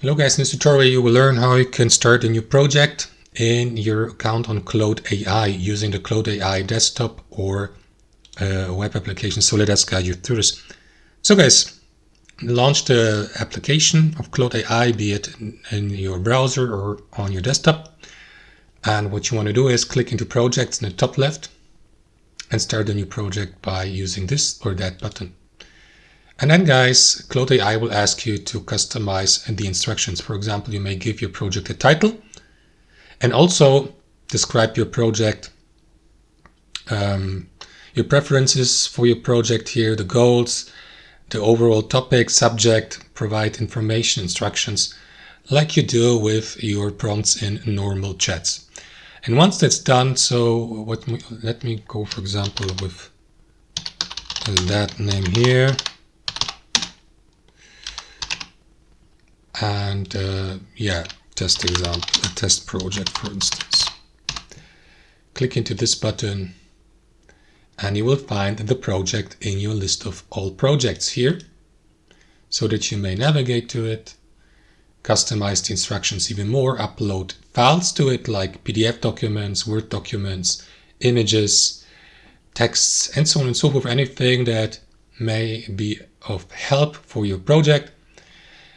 Hello guys, in this tutorial you will learn how you can start a new project in your account on Claude AI using the Claude AI desktop or web application. So let us guide you through this. So guys, launch the application of Claude AI, be it in your browser or on your desktop. And what you want to do is click into projects in the top left and start a new project by using this or that button. And then guys, Claude AI will ask you to customize the instructions. For example, you may give your project a title and also describe your project, your preferences for your project here, the goals, the overall topic, subject, provide information, instructions, like you do with your prompts in normal chats. And once that's done, so let me go, for example, with that name here. And test example, a test project, for instance. Click into this button and you will find the project in your list of all projects here, so that you may navigate to it, customize the instructions even more, upload files to it like PDF documents, Word documents, images, texts, and so on and so forth, anything that may be of help for your project.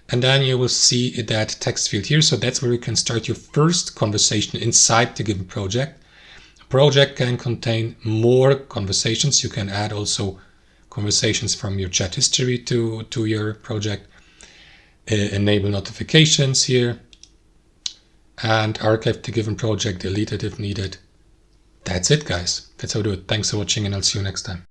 And then you will see that text field here. So that's where you can start your first conversation inside the given project. A project can contain more conversations. You can add also conversations from your chat history to your project. Enable notifications here. And archive the given project, delete it if needed. That's it, guys. That's how to do it. Thanks for watching, and I'll see you next time.